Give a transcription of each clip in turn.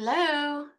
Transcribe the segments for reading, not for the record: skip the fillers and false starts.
Hello.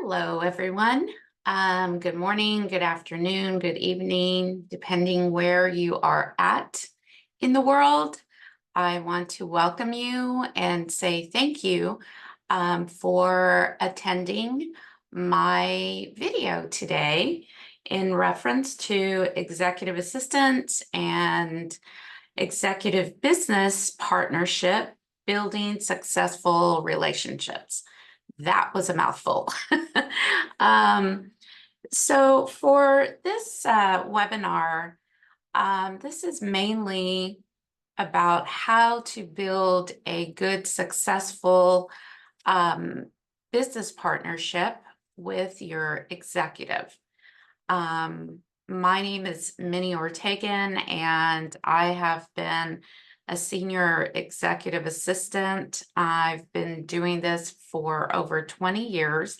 Hello, everyone. Good morning, good afternoon, good evening, depending where you are at in the world. I want to welcome you and say thank you for attending my video today in reference to executive assistants and executive business partnership, building successful relationships. That was a mouthful. um, so for this webinar, this is mainly about how to build a good, successful um, business partnership with your executive. My name is Minnie Ortegan, and I have been a senior executive assistant. I've been doing this for over 20 years,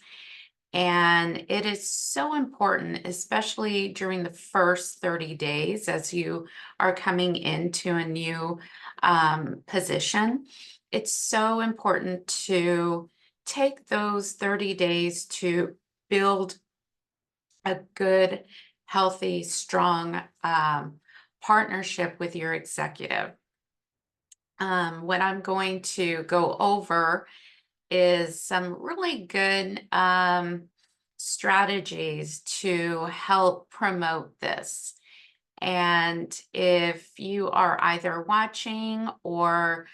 and it is so important, especially during the first 30 days as you are coming into a new position. It's so important to take those 30 days to build a good, healthy, strong partnership with your executive. What I'm going to go over is some really good strategies to help promote this. And if you are either watching or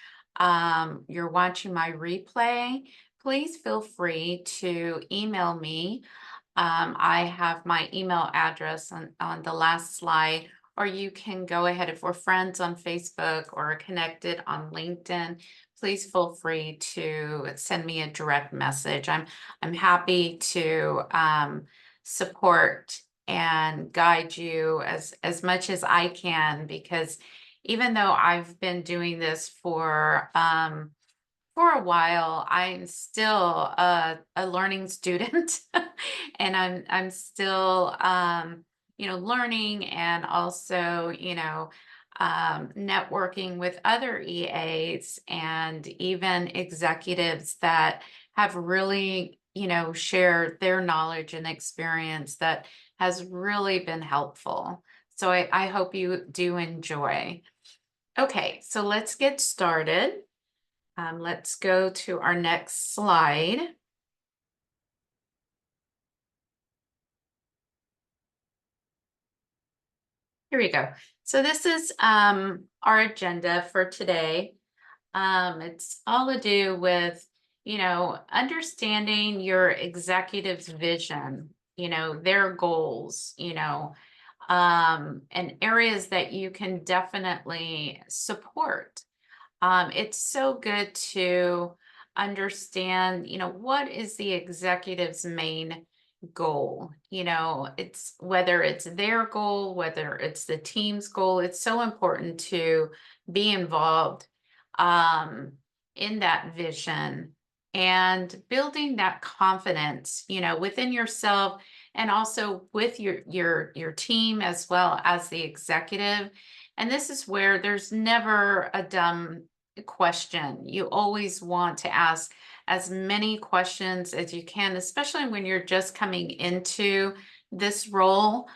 you're watching my replay, please feel free to email me. I have my email address on the last slide, or you can go ahead if we're friends on Facebook or connected on LinkedIn. Please feel free to send me a direct message. I'm happy to support and guide you as much as I can, because even though I've been doing this for a while, I'm still a learning student, and I'm still learning, and also networking with other EAs and even executives that have really shared their knowledge and experience that has really been helpful. So I hope you do enjoy. Okay, so let's get started. Let's go to our next slide. Here we go. So this is our agenda for today. It's all to do with, understanding your executive's vision, their goals, and areas that you can definitely support. It's so good to understand, what is the executive's main goal? It's whether it's their goal, whether it's the team's goal, it's so important to be involved um, in that vision and building that confidence, within yourself and also with your team as well as the executive. And this is where there's never a dumb question. You always want to ask as many questions as you can, especially when you're just coming into this role.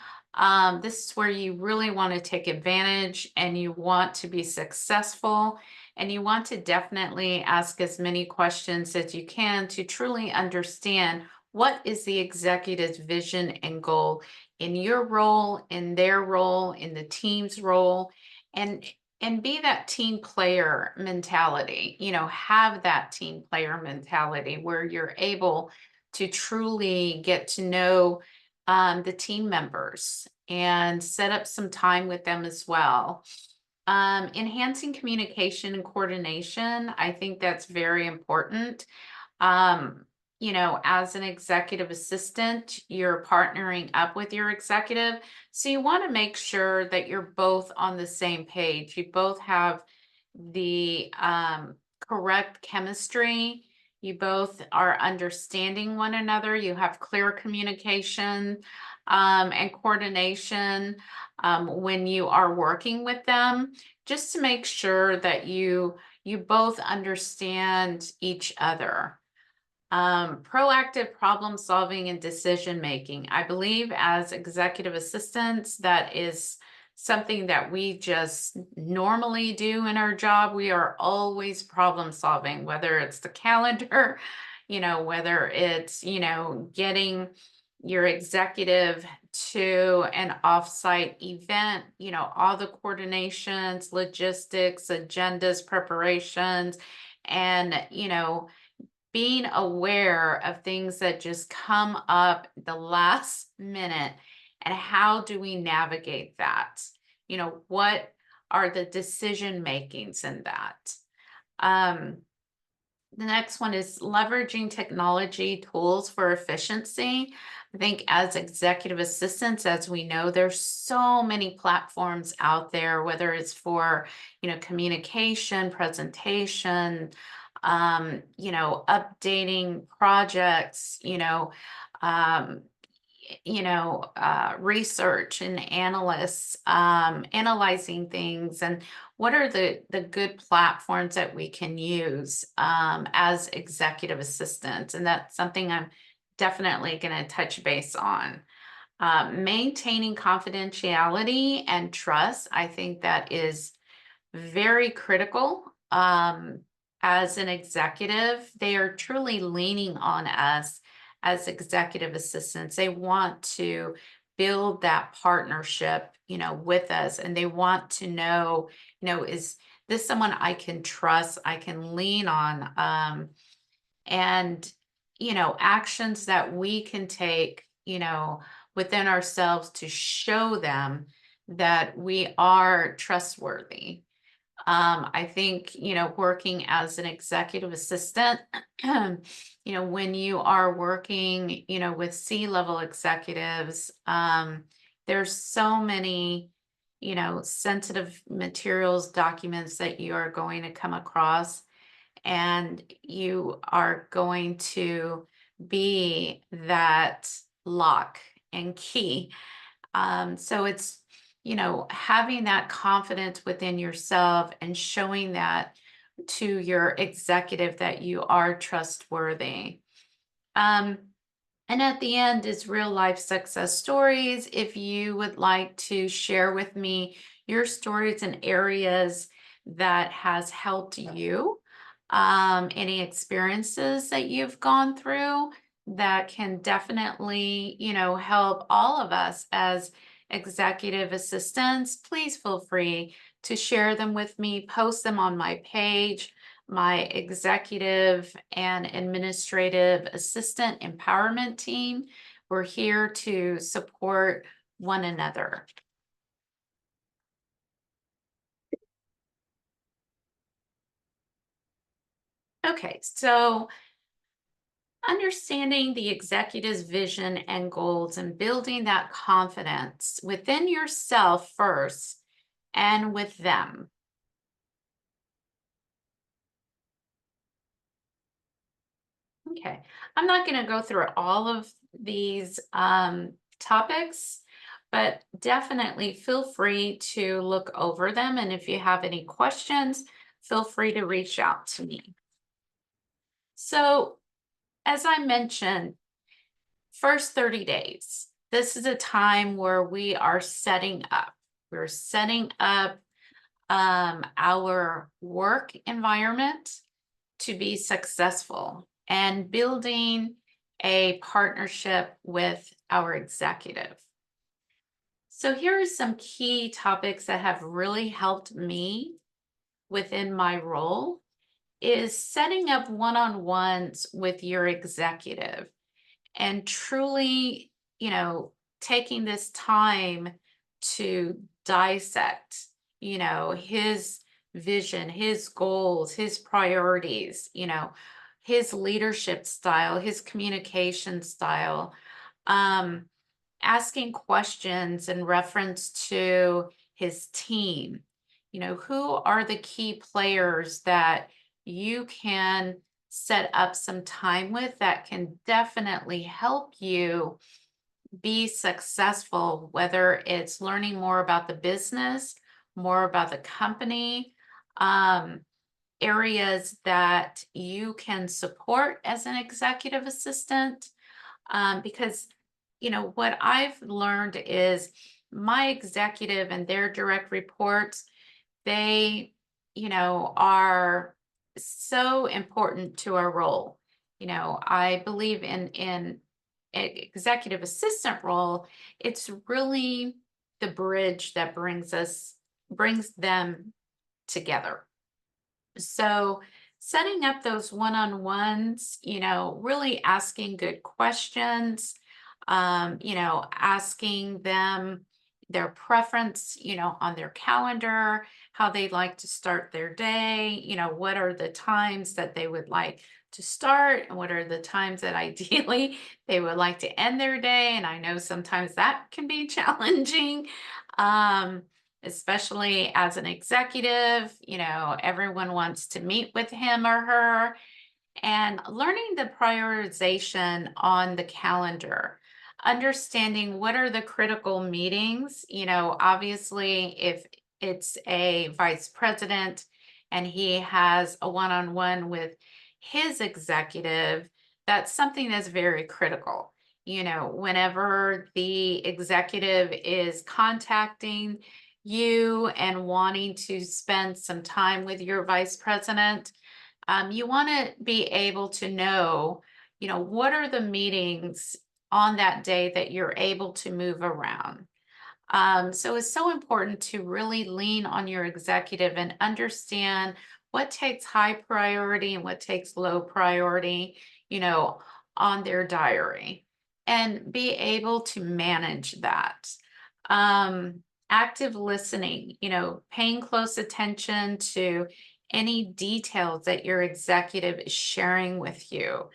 This is where you really want to take advantage and you want to be successful. And you want to definitely ask as many questions as you can to truly understand what is the executive's vision and goal in your role, in their role, in the team's role. And and be that team player mentality, have that team player mentality where you're able to truly get to know the team members and set up some time with them as well. Enhancing communication and coordination, I think that's very important. um, as an executive assistant, you're partnering up with your executive. So you want to make sure that you're both on the same page. You both have the correct chemistry. You both are understanding one another. You have clear communication and coordination when you are working with them, just to make sure that you both understand each other. Proactive problem solving and decision making. I believe as executive assistants, that is something that we just normally do in our job. We are always problem solving, whether it's the calendar, whether it's, getting your executive to an offsite event, all the coordinations, logistics, agendas, preparations, and, being aware of things that just come up the last minute, and how do we navigate that? What are the decision makings in that? Um, the next one is leveraging technology tools for efficiency. I think as executive assistants, as we know, there's so many platforms out there, whether it's for, communication, presentation, updating projects, um, research and analysts analyzing things, and what are the good platforms that we can use as executive assistants. And that's something I'm definitely going to touch base on. Maintaining confidentiality and trust. I think that is very critical. As an executive, they are truly leaning on us as executive assistants. They want to build that partnership, with us, and they want to know, is this someone I can trust, I can lean on, and actions that we can take, within ourselves to show them that we are trustworthy. I think, working as an executive assistant, when you are working, with C-level executives, there's so many, sensitive materials, documents that you are going to come across, and you are going to be that lock and key. So it's, having that confidence within yourself and showing that to your executive that you are trustworthy. Um, and at the end is real life success stories. If you would like to share with me your stories and areas that has helped you, any experiences that you've gone through that can definitely, help all of us as executive assistants, please feel free to share them with me, post them on my page. My executive and administrative assistant empowerment team. We're here to support one another. Okay, so understanding the executive's vision and goals and building that confidence within yourself first and with them. Okay, I'm not going to go through all of these topics, but definitely feel free to look over them. And if you have any questions, feel free to reach out to me. So, as I mentioned, first 30 days, this is a time where we are setting up. We're setting up our work environment to be successful and building a partnership with our executive. So here are some key topics that have really helped me within my role is setting up one-on-ones with your executive and truly, you know, taking this time to dissect, his vision, his goals, his priorities, his leadership style, his communication style. Um, Asking questions in reference to his team. Who are the key players that you can set up some time with that can definitely help you be successful, whether it's learning more about the business, more about the company, um, areas that you can support as an executive assistant, because what I've learned is my executive and their direct reports, they are so important to our role. I believe in executive assistant role, it's really the bridge that brings them together. So setting up those one-on-ones, really asking good questions, asking them their preference, on their calendar, how they like to start their day, what are the times that they would like to start and what are the times that ideally they would like to end their day. And I know sometimes that can be challenging. Um, Especially as an executive, everyone wants to meet with him or her, and learning the prioritization on the calendar, understanding what are the critical meetings. Obviously, if it's a vice president and he has a one-on-one with his executive, that's something that's very critical. Whenever the executive is contacting you and wanting to spend some time with your vice president, you want to be able to know, what are the meetings on that day that you're able to move around. So it's so important to really lean on your executive and understand what takes high priority and what takes low priority, you know, on their diary and be able to manage that. Active listening, paying close attention to any details that your executive is sharing with you.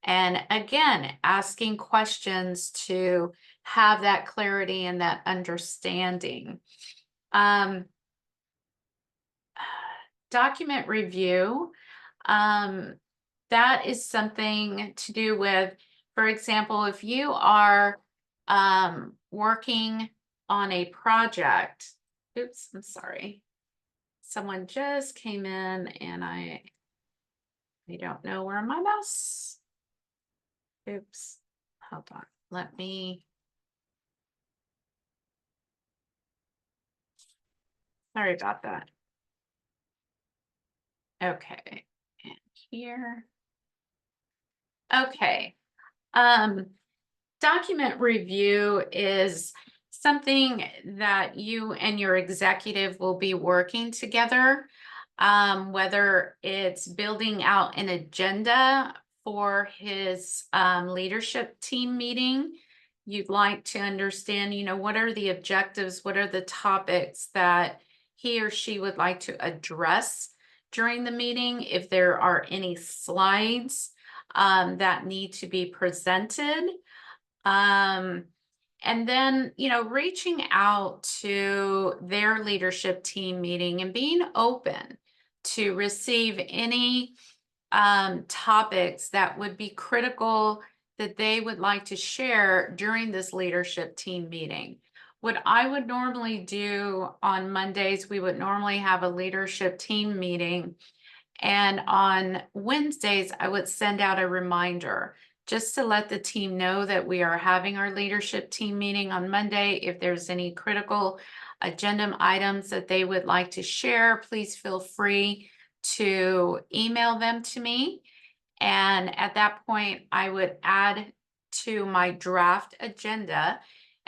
And again, asking questions to have that clarity and that understanding. Um, Document review. Um, that is something to do with, for example, if you are working on a project. Oops, I'm sorry. Someone just came in and I don't know where my mouse. Oops. Hold on. Let me. Sorry about that. Okay. And here. Okay. Um, Document review is something that you and your executive will be working together, whether it's building out an agenda for his leadership team meeting. You'd like to understand, what are the objectives, what are the topics that he or she would like to address during the meeting, if there are any slides that need to be presented. Um, and then, reaching out to their leadership team meeting and being open to receive any topics that would be critical that they would like to share during this leadership team meeting. What I would normally do on Mondays, we would normally have a leadership team meeting. And on Wednesdays, I would send out a reminder just to let the team know that we are having our leadership team meeting on Monday. If there's any critical agenda items that they would like to share, please feel free to email them to me. And at that point, I would add to my draft agenda.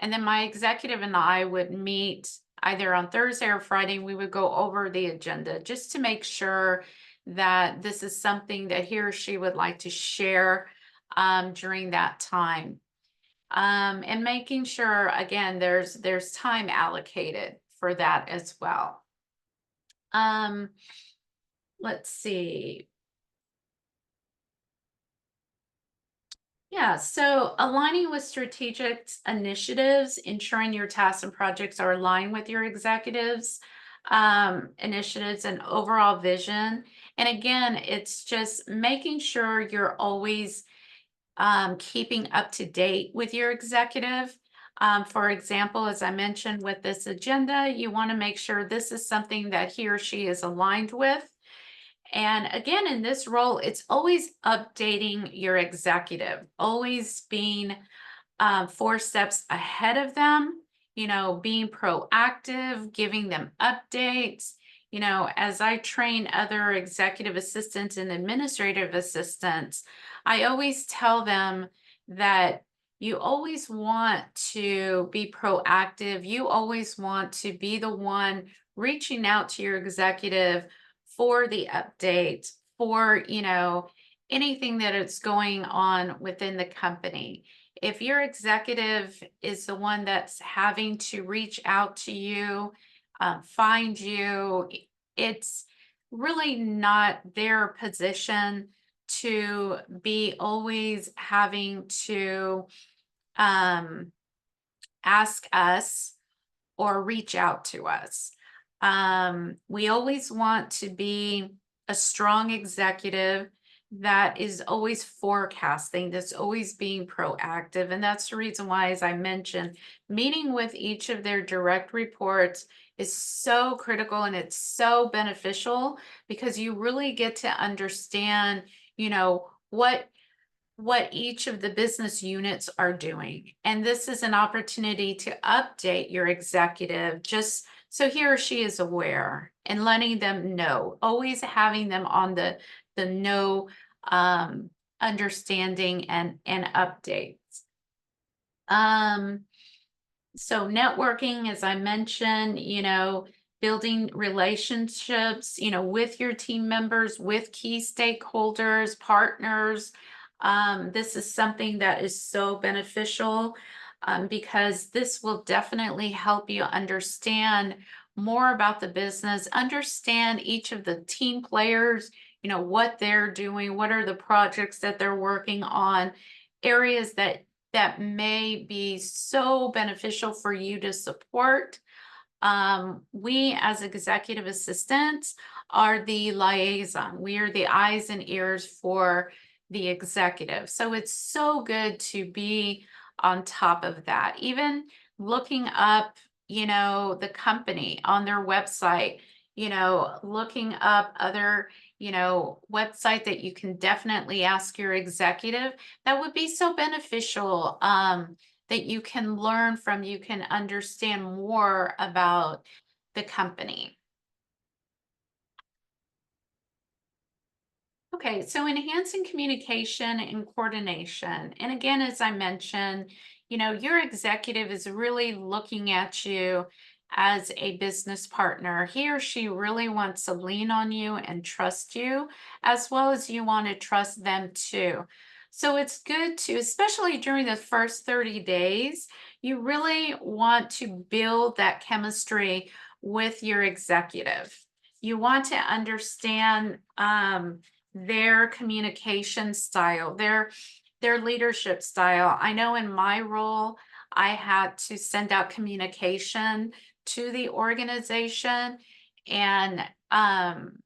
And then my executive and I would meet either on Thursday or Friday. We would go over the agenda just to make sure that this is something that he or she would like to share during that time. And making sure, again, there's time allocated for that as well. Um, let's see. Yeah, so aligning with strategic initiatives, ensuring your tasks and projects are aligned with your executives, initiatives and overall vision. And again, it's just making sure you're always keeping up to date with your executive. For example, as I mentioned with this agenda, you want to make sure this is something that he or she is aligned with. And again, in this role, it's always updating your executive, always being 4 steps ahead of them, being proactive, giving them updates. As I train other executive assistants and administrative assistants, I always tell them that you always want to be proactive. You always want to be the one reaching out to your executive for the update, for, anything that is going on within the company. If your executive is the one that's having to reach out to you, find you, it's really not their position to be always having to um, ask us or reach out to us. We always want to be a strong executive that is always forecasting, that's always being proactive. And that's the reason why, as I mentioned, meeting with each of their direct reports is so critical and it's so beneficial because you really get to understand, what each of the business units are doing. And this is an opportunity to update your executive just so he or she is aware and letting them know, always having them on the know, understanding and updates. Um, so networking, as I mentioned, building relationships, with your team members, with key stakeholders, partners. This is something that is so beneficial because this will definitely help you understand more about the business, understand each of the team players, what they're doing, what are the projects that they're working on, areas that may be so beneficial for you to support. We as executive assistants are the liaison. We are the eyes and ears for the executive. So it's so good to be on top of that. Even looking up, the company on their website, looking up other, website that you can definitely ask your executive. That would be so beneficial. That you can learn from, you can understand more about the company. Okay, so enhancing communication and coordination. And again, as I mentioned, your executive is really looking at you as a business partner. He or she really wants to lean on you and trust you, as well as you want to trust them too. So it's good to, especially during the first 30 days, you really want to build that chemistry with your executive. You want to understand their communication style, their leadership style. I know in my role, I had to send out communication to the organization, and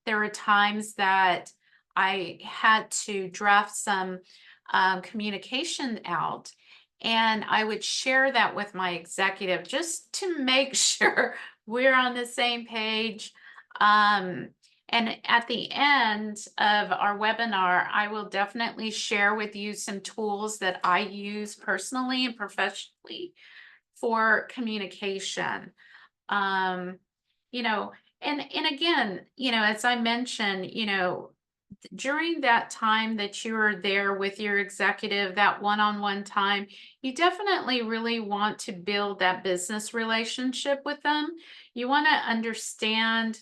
there were times that I had to draft some communication out. And I would share that with my executive just to make sure we're on the same page. Um, and at the end of our webinar, I will definitely share with you some tools that I use personally and professionally for communication. Um, you know, and again, as I mentioned, during that time that you are there with your executive, that one-on-one time, you definitely really want to build that business relationship with them. You want to understand,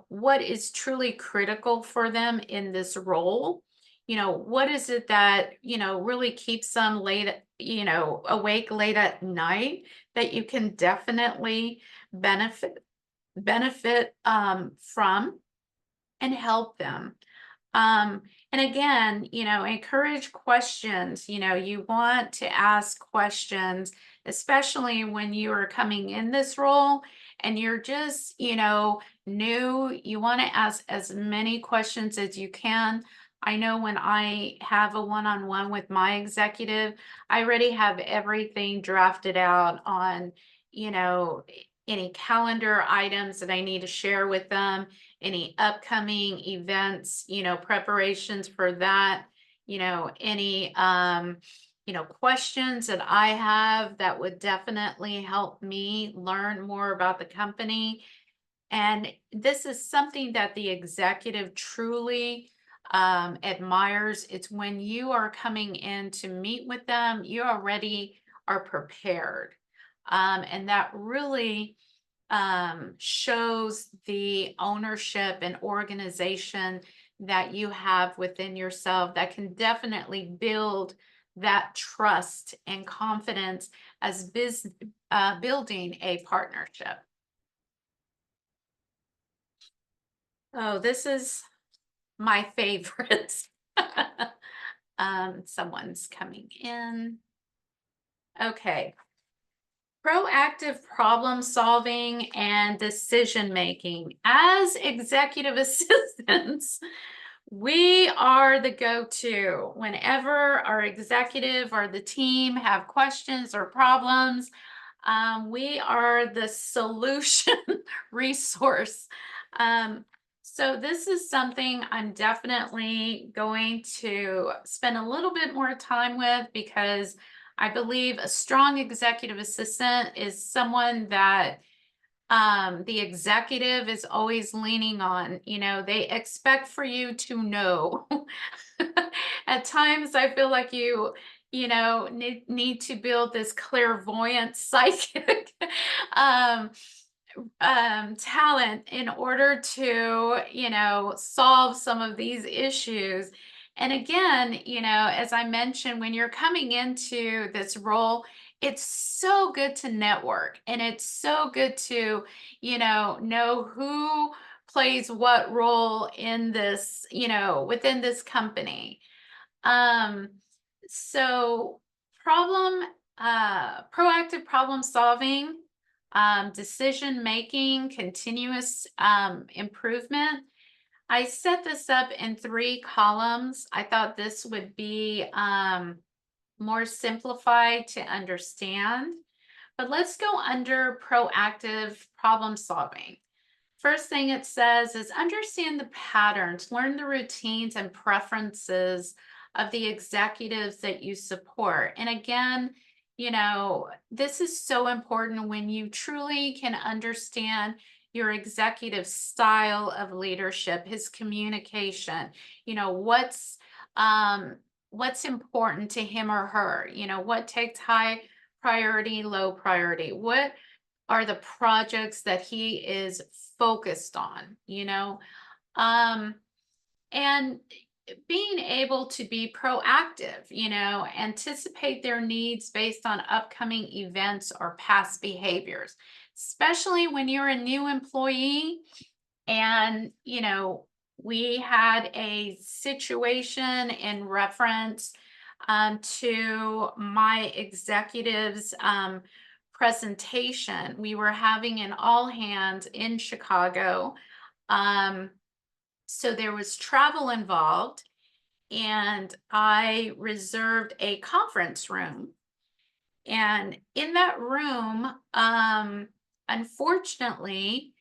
what is truly critical for them in this role. What is it that, really keeps them awake late at night that you can definitely benefit from and help them. Um, and again, encourage questions. You want to ask questions, especially when you are coming in this role and you're just, new. You want to ask as many questions as you can. I know when I have a one-on-one with my executive, I already have everything drafted out on, any calendar items that I need to share with them, any upcoming events, preparations for that, any questions that I have that would definitely help me learn more about the company. And this is something that the executive truly admires. It's when you are coming in to meet with them, you already are prepared. And that really shows the ownership and organization that you have within yourself that can definitely build that trust and confidence as building a partnership. Oh, this is my favorite. Someone's coming in. Okay. Proactive problem solving and decision making. As executive assistants, we are the go-to whenever our executive or the team have questions or problems. We are the solution resource. So this is something I'm definitely going to spend a little bit more time with because I believe a strong executive assistant is someone that the executive is always leaning on. They expect for you to know. At times, I feel like need to build this clairvoyant psychic um, talent in order to, solve some of these issues. And again, as I mentioned, when you're coming into this role, it's so good to network and it's so good to, know who plays what role in this, within this company. Um, so proactive problem solving, decision making, continuous improvement. I set this up in 3 columns. I thought this would be more simplified to understand. But let's go under proactive problem solving. First thing it says is understand the patterns, learn the routines and preferences of the executives that you support. And again, this is so important when you truly can understand your executive style of leadership, his communication, what's what's important to him or her, what takes high priority, low priority, what are the projects that he is focused on, um, and being able to be proactive, anticipate their needs based on upcoming events or past behaviors, especially when you're a new employee. And, we had a situation in reference to my executives presentation. We were having an all hands in Chicago. Um, so there was travel involved, and I reserved a conference room. And in that room, unfortunately,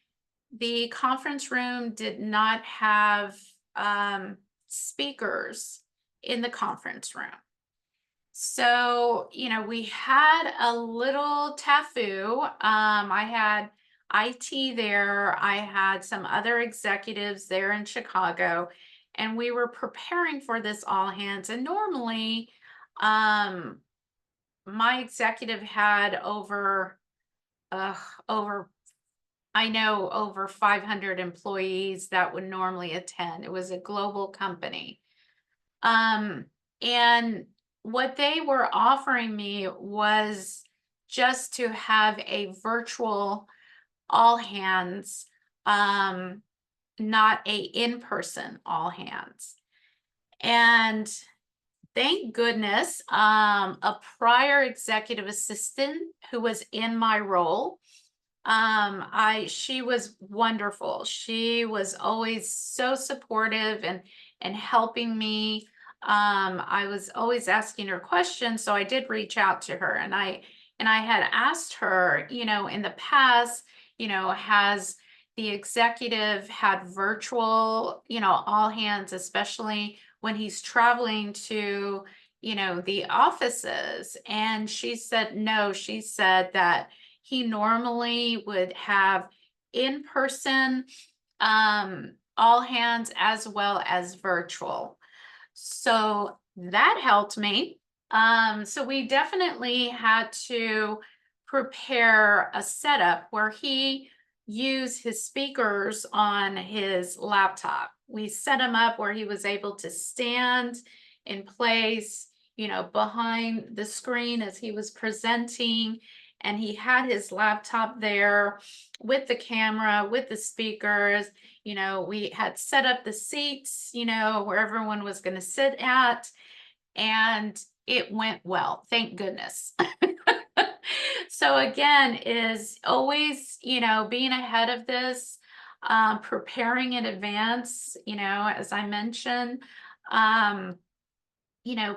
the conference room did not have speakers in the conference room. So, we had a little tafu. I had IT there, I had some other executives there in Chicago, and we were preparing for this all hands. And normally, um, my executive had uh, over I know over 500 employees that would normally attend. It was a global company. Um, and what they were offering me was just to have a virtual all hands, um, not a in-person all hands. And thank goodness, a prior executive assistant who was in my role, she was wonderful. She was always so supportive and helping me. I was always asking her questions, so I did reach out to her, and I had asked her, in the past, has the executive had virtual, all hands, especially when he's traveling to, the offices? And she said no. She said that he normally would have in person, all hands, as well as virtual. So that helped me. So we definitely had to prepare a setup where he used his speakers on his laptop. We set him up where he was able to stand in place, behind the screen as he was presenting. And he had his laptop there with the camera, with the speakers. We had set up the seats, where everyone was going to sit at, and it went well. Thank goodness. So again, is always, being ahead of this, preparing in advance, as I mentioned, um,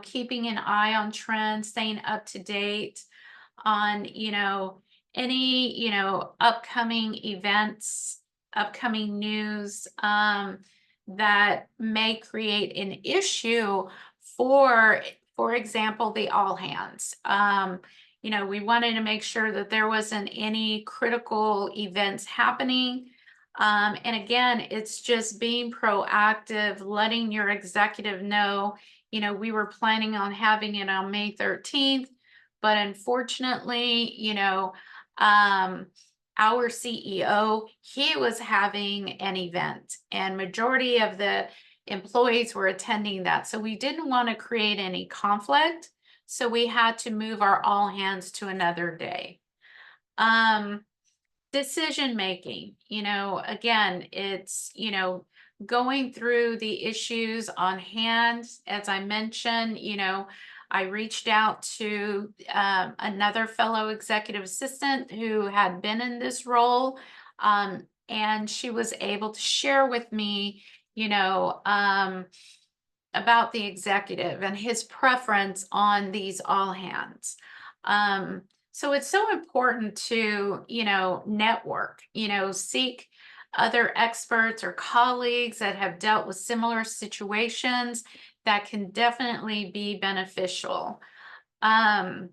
keeping an eye on trends, staying up to date on, any, upcoming events, upcoming news, that may create an issue for example, the all hands. We wanted to make sure that there wasn't any critical events happening. And again, it's just being proactive, letting your executive know, we were planning on having it on May 13th, but unfortunately, our CEO, he was having an event, and majority of the employees were attending that. So we didn't want to create any conflict. So we had to move our all hands to another day. Um, Decision making, again, it's, going through the issues on hand. As I mentioned, I reached out to another fellow executive assistant who had been in this role, and she was able to share with me, about the executive and his preference on these all hands. Um, so it's so important to, network, seek other experts or colleagues that have dealt with similar situations that can definitely be beneficial. Um,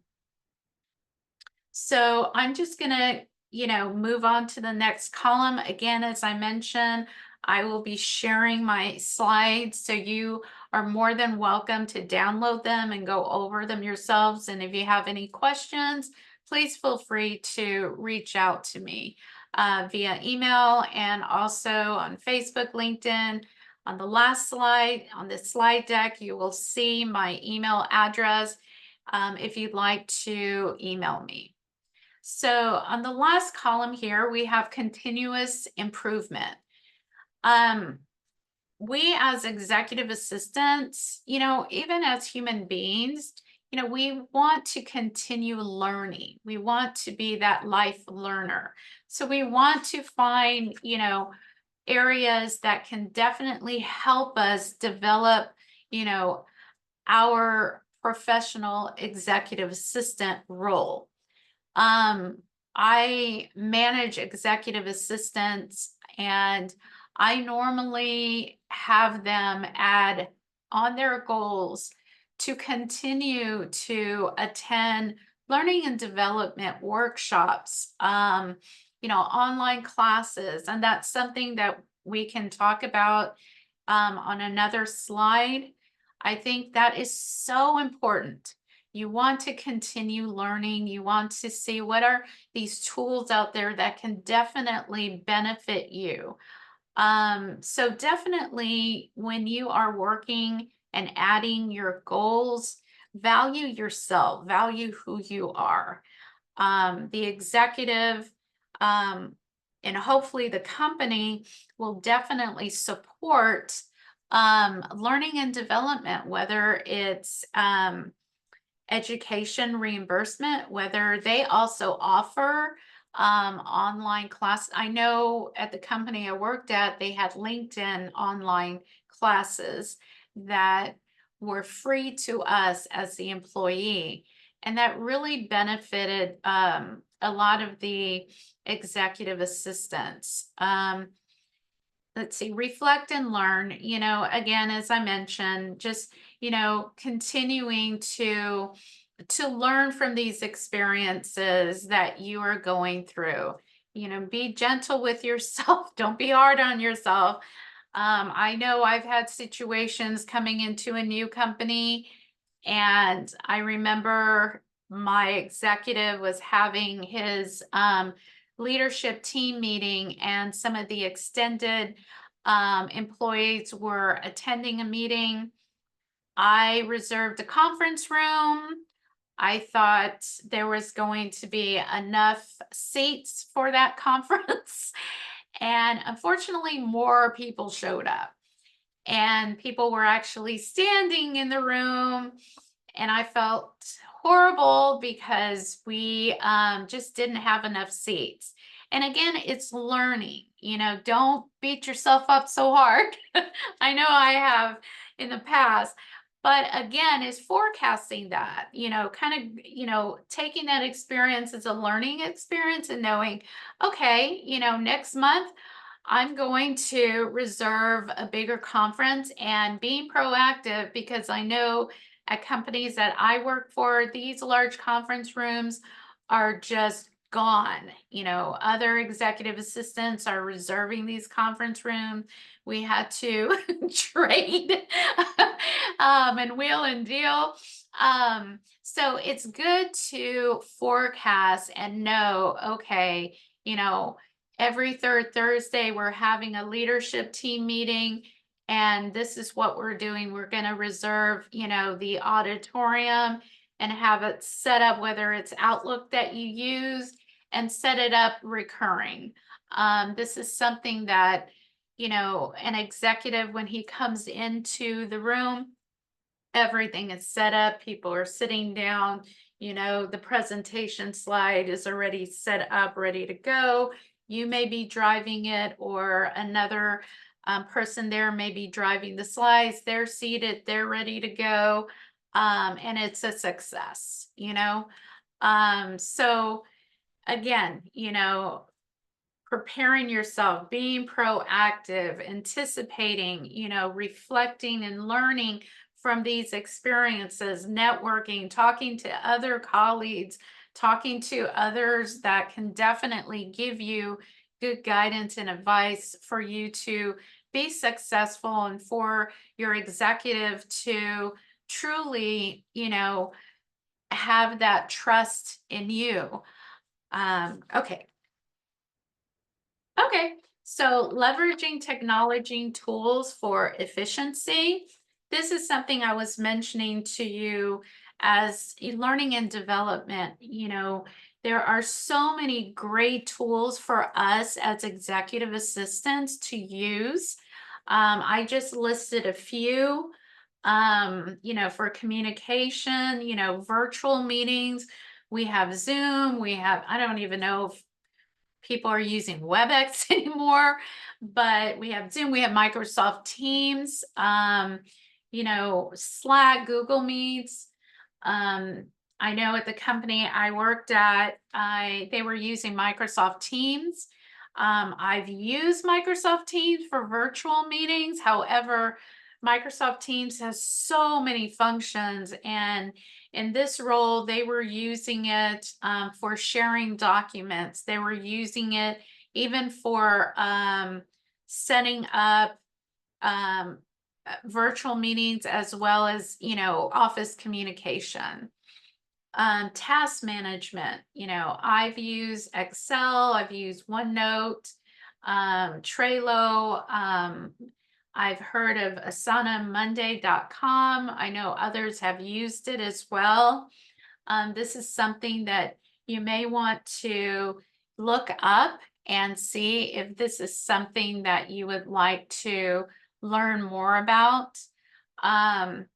so I'm just gonna, move on to the next column. Again, as I mentioned, I will be sharing my slides, so you are more than welcome to download them and go over them yourselves. And if you have any questions, please feel free to reach out to me via email, and also on Facebook, LinkedIn. On the last slide, on this slide deck, you will see my email address if you'd like to email me. So on the last column here, we have continuous improvement. We as executive assistants, even as human beings, we want to continue learning. We want to be that life learner. So we want to find, areas that can definitely help us develop, our professional executive assistant role. I manage executive assistants, and I normally have them add on their goals to continue to attend learning and development workshops, online classes. And that's something that we can talk about on another slide. I think that is so important. You want to continue learning. You want to see what are these tools out there that can definitely benefit you. So definitely when you are working and adding your goals, value yourself, value who you are. The executive, um, and hopefully the company will definitely support learning and development, whether it's education reimbursement, whether they also offer online class. I know at the company I worked at, they had LinkedIn online classes that were free to us as the employee. And that really benefited a lot of the executive assistants. Let's see, reflect and learn, again, as I mentioned, just, continuing to learn from these experiences that you are going through. Be gentle with yourself. Don't be hard on yourself. I know I've had situations coming into a new company, and I remember my executive was having his leadership team meeting, and some of the extended employees were attending a meeting. I reserved a conference room. I thought there was going to be enough seats for that conference. And unfortunately, more people showed up, and people were actually standing in the room, and I felt horrible because we just didn't have enough seats. And again, it's learning, don't beat yourself up so hard. I know I have in the past, but again, is forecasting that, kind of, taking that experience as a learning experience and knowing, okay, next month I'm going to reserve a bigger conference, and being proactive, because I know at companies that I work for, these large conference rooms are just gone. Other executive assistants are reserving these conference rooms. We had to trade and wheel and deal. So it's good to forecast and know, okay, every third Thursday, we're having a leadership team meeting, and this is what we're doing. We're going to reserve, the auditorium and have it set up, whether it's Outlook that you use, and set it up recurring. This is something that, an executive, when he comes into the room, everything is set up. People are sitting down. The presentation slide is already set up, ready to go. You may be driving it, or another person there may be driving the slides. They're seated, they're ready to go. And it's a success. So again, preparing yourself, being proactive, anticipating, reflecting and learning from these experiences, networking, talking to other colleagues, talking to others that can definitely give you good guidance and advice for you to be successful, and for your executive to truly, have that trust in you. Okay. Okay, so leveraging technology tools for efficiency. This is something I was mentioning to you as learning and development. There are so many great tools for us as executive assistants to use. I just listed a few, for communication, virtual meetings. We have Zoom, I don't even know if people are using WebEx anymore, but we have Zoom, we have Microsoft Teams, Slack, Google Meets. I know at the company I worked at, they were using Microsoft Teams. I've used Microsoft Teams for virtual meetings. However, Microsoft Teams has so many functions, and in this role, they were using it for sharing documents. They were using it even for setting up virtual meetings as well as, office communication. Task management, I've used Excel, I've used OneNote, Trello. I've heard of asanamonday.com. I know others have used it as well. This is something that you may want to look up and see if this is something that you would like to learn more about. Um,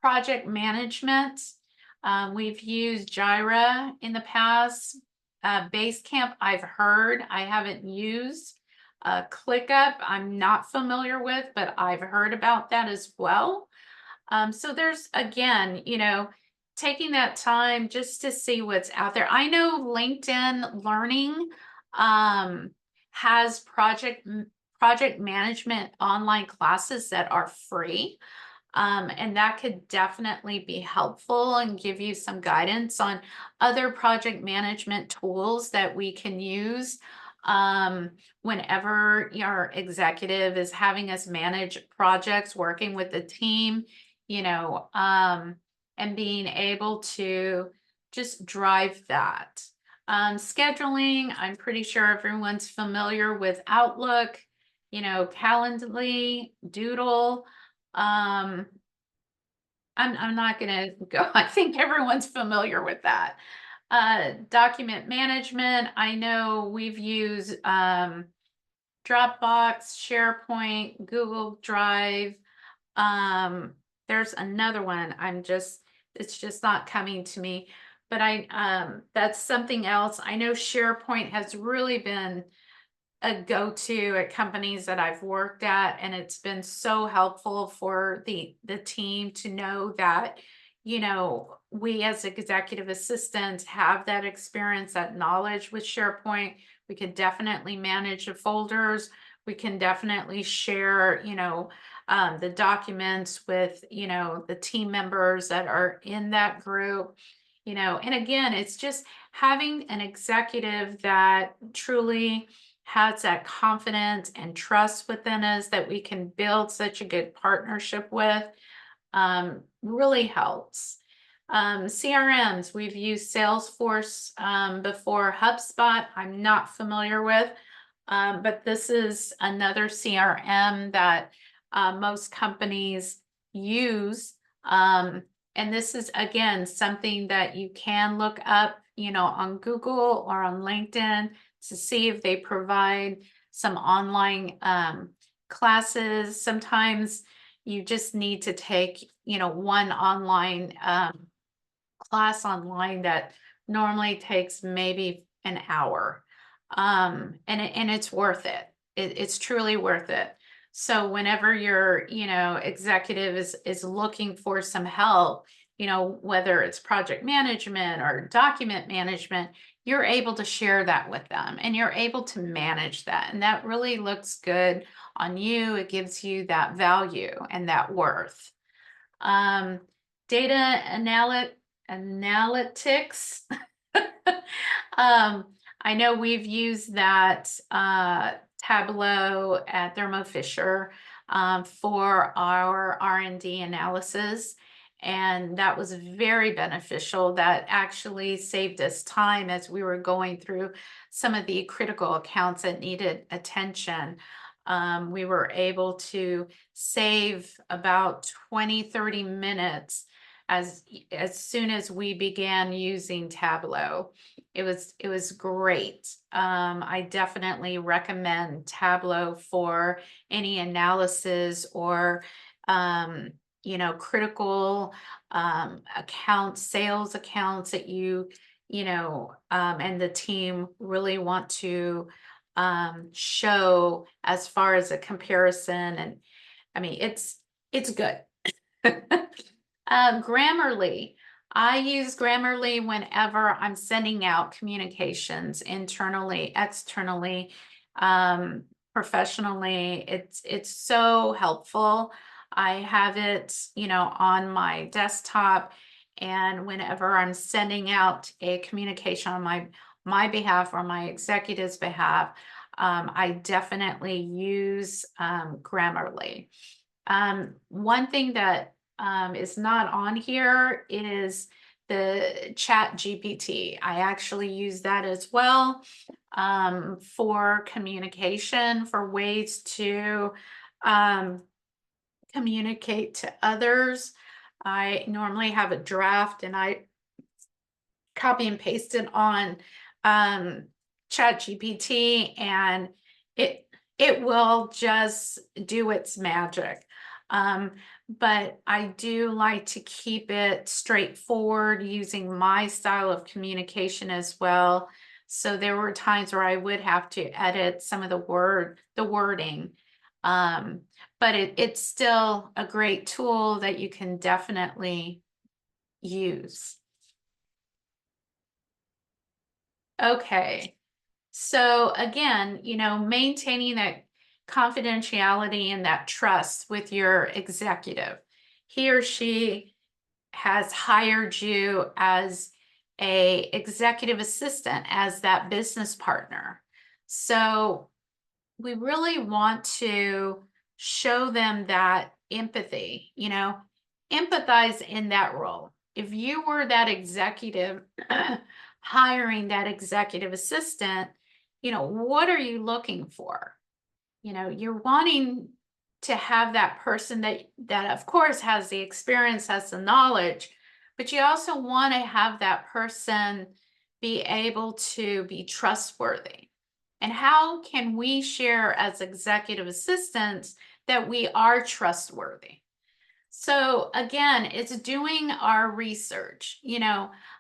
Project management. We've used Jira in the past. Basecamp, I've heard, I haven't used. ClickUp, I'm not familiar with, but I've heard about that as well. So there's, again, taking that time just to see what's out there. I know LinkedIn Learning has project management online classes that are free. And that could definitely be helpful and give you some guidance on other project management tools that we can use whenever your executive is having us manage projects, working with the team, and being able to just drive that. Scheduling, I'm pretty sure everyone's familiar with Outlook, Calendly, Doodle. I'm not gonna go. I think everyone's familiar with that. Document management. I know we've used Dropbox, SharePoint, Google Drive. There's another one. It's just not coming to me. But that's something else. I know SharePoint has really been a go-to at companies that I've worked at, and it's been so helpful for the team to know that, we as executive assistants have that experience, that knowledge with SharePoint. We can definitely manage the folders. We can definitely share, the documents with, the team members that are in that group, and again, it's just having an executive that truly has that confidence and trust within us that we can build such a good partnership with, really helps. CRMs, we've used Salesforce before. HubSpot, I'm not familiar with, but this is another CRM that most companies use. And this is, again, something that you can look up, on Google or on LinkedIn to see if they provide some online classes. Sometimes you just need to take, one online class online that normally takes maybe an hour. And it's worth it. It's truly worth it. So whenever your, executive is looking for some help, whether it's project management or document management, you're able to share that with them and you're able to manage that. And that really looks good on you. It gives you that value and that worth. Data analytics. I know we've used that Tableau at Thermo Fisher for our R&D analysis. And that was very beneficial. That actually saved us time as we were going through some of the critical accounts that needed attention. We were able to save about 20-30 minutes as soon as we began using Tableau. It was great. I definitely recommend Tableau for any analysis or critical accounts, sales accounts that and the team really want to show as far as a comparison. And I mean, it's good. Grammarly. I use Grammarly whenever I'm sending out communications internally, externally, professionally. It's so helpful. I have it, on my desktop, and whenever I'm sending out a communication on my behalf or my executive's behalf, I definitely use Grammarly. One thing that is not on here is the Chat GPT. I actually use that as well for communication, for ways to um, communicate to others. I normally have a draft and I copy and paste it on um, Chat GPT, and it it will just do its magic. Um, but I do like to keep it straightforward using my style of communication as well. So there were times where I would have to edit some of the wording. Um, but it's still a great tool that you can definitely use. Okay. So again, maintaining that confidentiality and that trust with your executive. He or she has hired you as a executive assistant, as that business partner. So we really want to show them that empathy, empathize in that role. If you were that executive hiring that executive assistant, what are you looking for? You're wanting to have that person that of course has the experience, has the knowledge, but you also want to have that person be able to be trustworthy. And how can we share as executive assistants that we are trustworthy? So again, it's doing our research,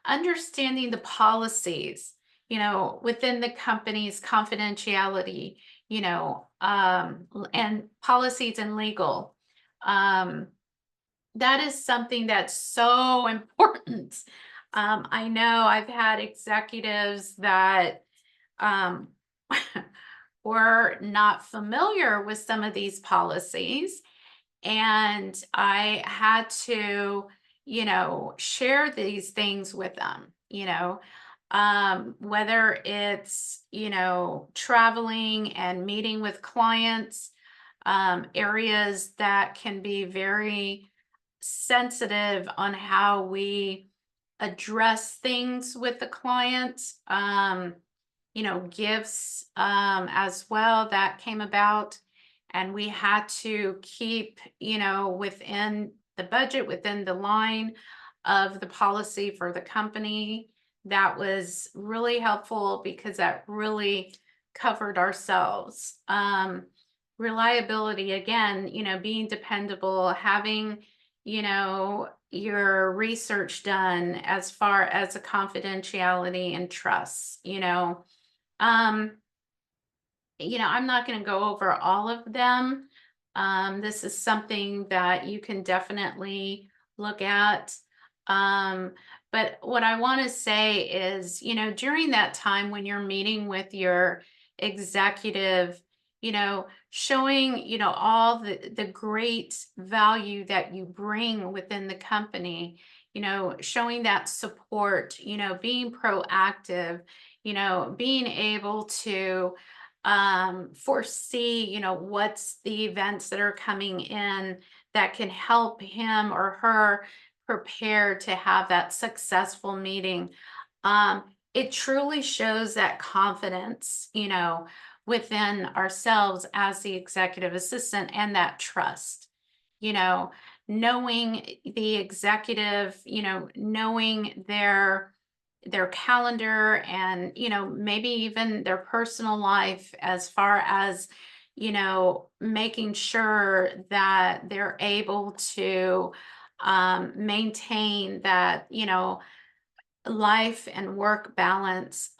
understanding the policies, within the company's confidentiality, and policies and legal. Um, that is something that's so important. I know I've had executives that um, were not familiar with some of these policies, and I had to, share these things with them, whether it's, traveling and meeting with clients, areas that can be very sensitive on how we address things with the clients. Gifts as well that came about. And we had to keep, within the budget, within the line of the policy for the company. That was really helpful because that really covered ourselves. Reliability, again, being dependable, having, your research done as far as a confidentiality and trust, um, I'm not going to go over all of them. This is something that you can definitely look at. Um, but what I want to say is, during that time when you're meeting with your executive, showing, all the great value that you bring within the company, showing that support, being proactive, being able to foresee, what's the events that are coming in that can help him or her prepare to have that successful meeting. It truly shows that confidence, within ourselves as the executive assistant, and that trust, you know, knowing the executive, knowing their calendar, and maybe even their personal life, as far as making sure that they're able to maintain that life and work balance.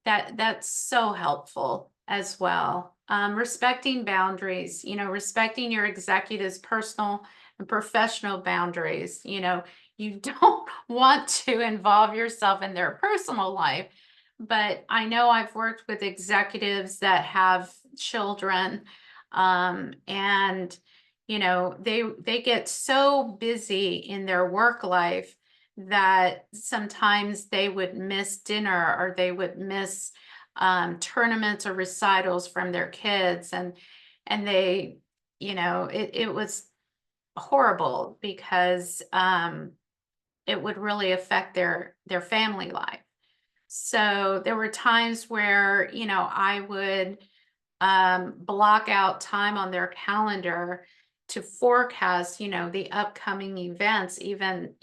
That's so helpful as well. Respecting boundaries, respecting your executive's personal and professional boundaries. You don't want to involve yourself in their personal life, but I know I've worked with executives that have children, and they get so busy in their work life that sometimes they would miss dinner, or they would miss tournaments or recitals from their kids, and they, it was horrible because it would really affect their family life. So there were times where, I would block out time on their calendar to forecast, the upcoming events, even,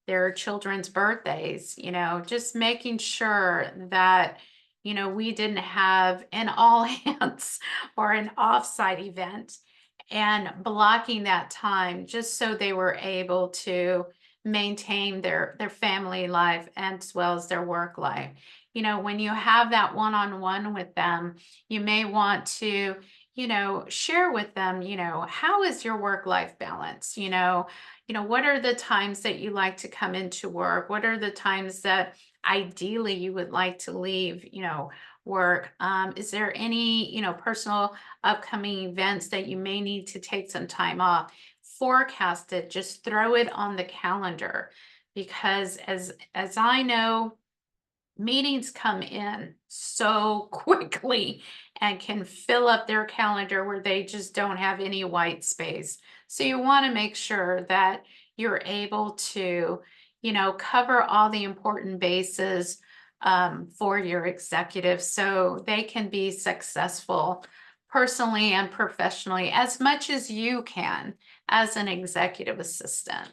their children's birthdays, just making sure that, we didn't have an all hands or an offsite event, and blocking that time just so they were able to maintain their family life as well as their work life. When you have that one-on-one with them, you may want to, share with them, how is your work life balance? What are the times that you like to come into work? What are the times that ideally you would like to leave, work? Is there any, personal upcoming events that you may need to take some time off? Forecast it, just throw it on the calendar, because as I know, meetings come in so quickly and can fill up their calendar where they just don't have any white space. So you want to make sure that you're able to, cover all the important bases for your executives so they can be successful personally and professionally as much as you can as an executive assistant.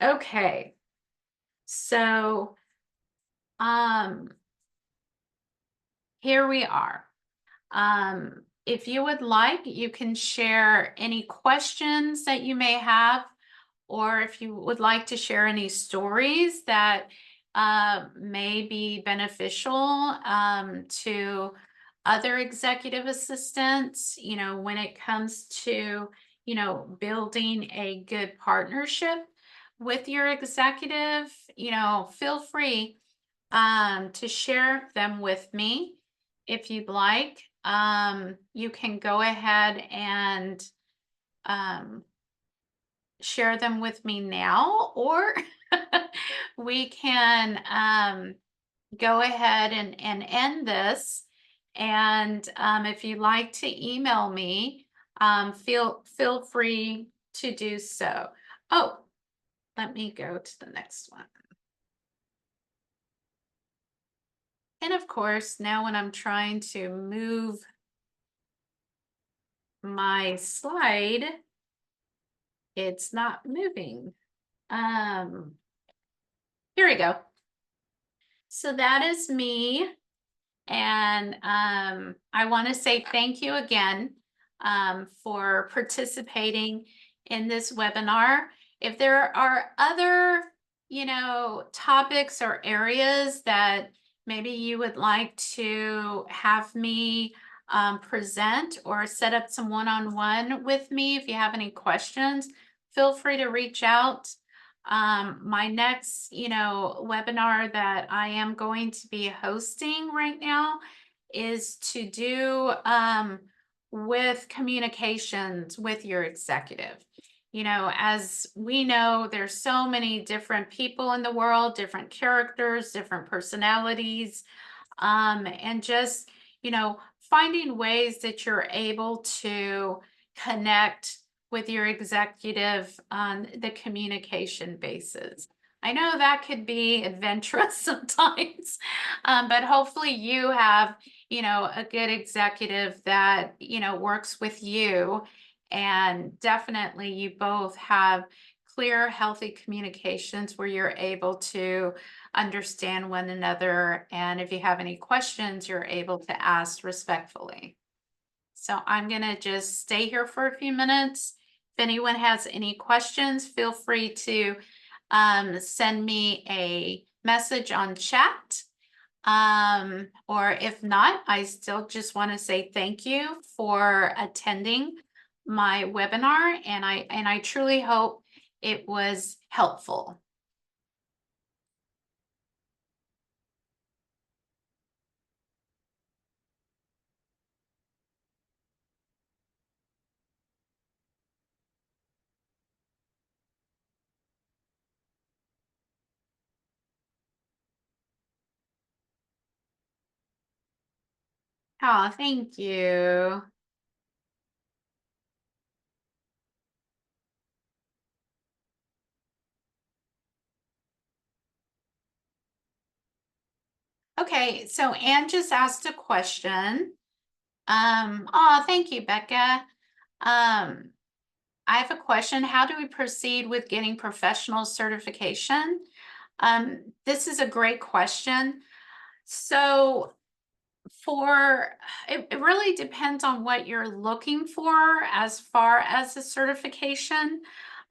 Okay, so um, here we are. If you would like, you can share any questions that you may have, or if you would like to share any stories that may be beneficial to other executive assistants, when it comes to, building a good partnership with your executive, feel free to share them with me if you'd like. You can go ahead and um, share them with me now, or we can go ahead and end this. And if you'd like to email me, feel free to do so. Oh, let me go to the next one. And of course, now when I'm trying to move my slide, it's not moving. Here we go. So that is me. And I want to say thank you again for participating in this webinar. If there are other, topics or areas that maybe you would like to have me present or set up some one-on-one with me, if you have any questions, feel free to reach out. My next, webinar that I am going to be hosting right now is to do with communications with your executive. As we know, there's so many different people in the world, different characters, different personalities, and just, finding ways that you're able to connect with your executive on the communication basis. I know that could be adventurous sometimes, but hopefully you have, a good executive that, works with you, and definitely you both have clear, healthy communications where you're able to understand one another. And if you have any questions, you're able to ask respectfully. So I'm going to just stay here for a few minutes. If anyone has any questions, feel free to send me a message on chat. Or if not, I still just want to say thank you for attending my webinar, and I truly hope it was helpful. Oh, thank you. Okay, so Anne just asked a question. Oh, thank you, Becca. Um, I have a question. How do we proceed with getting professional certification? This is a great question. So for it really depends on what you're looking for as far as the certification.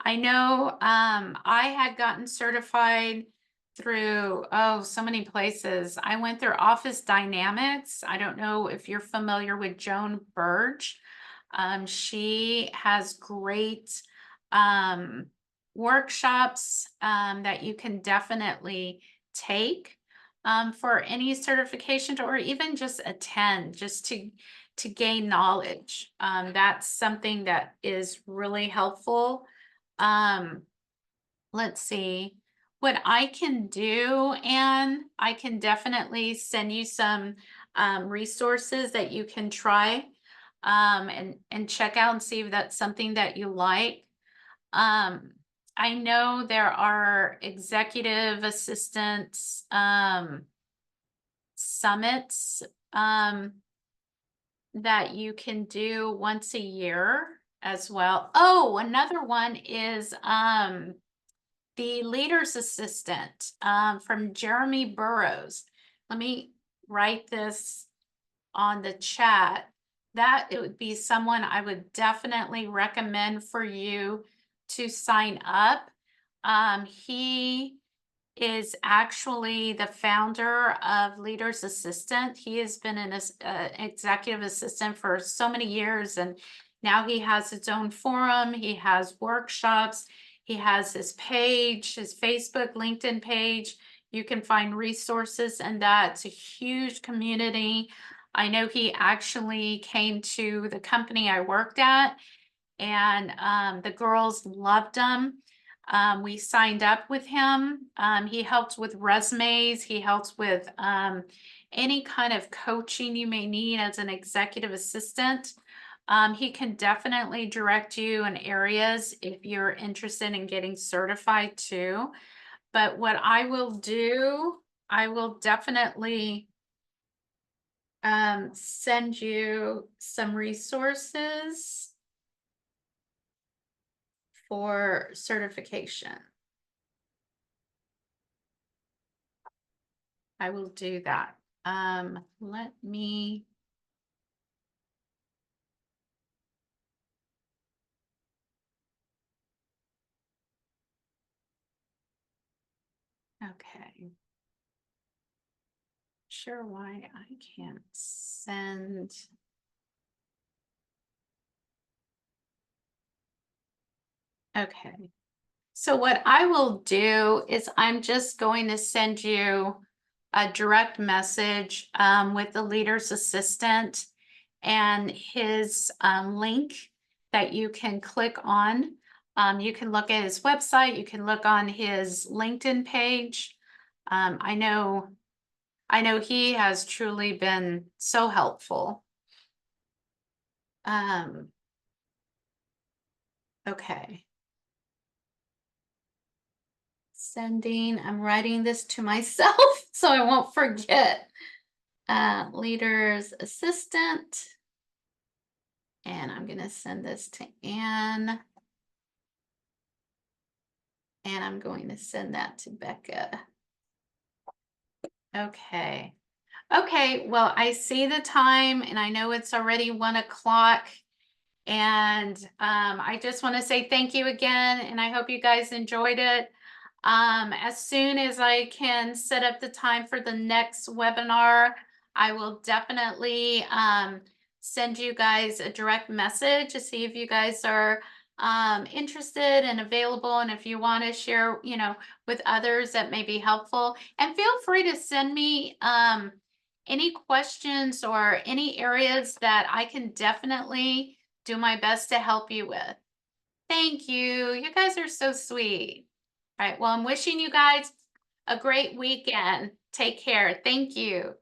I know I had gotten certified through so many places. I went through Office Dynamics. I don't know if you're familiar with Joan Burge. She has great um, workshops that you can definitely take for any certification or even just attend just to gain knowledge. That's something that is really helpful. Um, let's see what I can do, and I can definitely send you some resources that you can try and check out and see if that's something that you like. Um, I know there are executive assistants summits that you can do once a year as well. Oh, another one is the leader's assistant from Jeremy Burrows. Let me write this on the chat. That it would be someone I would definitely recommend for you to sign up. He is actually the founder of Leader's Assistant. He has been an executive assistant for so many years, and now he has his own forum. He has workshops. He has his page, his Facebook, LinkedIn page. You can find resources, and that's a huge community. I know he actually came to the company I worked at, and the girls loved him. We signed up with him. He helps with resumes. He helps with any kind of coaching you may need as an executive assistant. He can definitely direct you in areas if you're interested in getting certified too. But what I will do, I will definitely send you some resources for certification. I will do that. Let me, okay. Sure why I can't send. Okay. So what I will do is I'm just going to send you a direct message with the leader's assistant and his link that you can click on. You can look at his website. You can look on his LinkedIn page. I know he has truly been so helpful. Um, okay. Sending, I'm writing this to myself so I won't forget. Leader's assistant. And I'm going to send this to Anne. And I'm going to send that to Becca. Okay. Okay. Well, I see the time and I know it's already 1 o'clock. And I just want to say thank you again. And I hope you guys enjoyed it. As soon as I can set up the time for the next webinar, I will definitely send you guys a direct message to see if you guys are interested and available, and if you want to share, with others that may be helpful. And feel free to send me any questions or any areas that I can definitely do my best to help you with. Thank you. You guys are so sweet. All right. Well, I'm wishing you guys a great weekend. Take care. Thank you.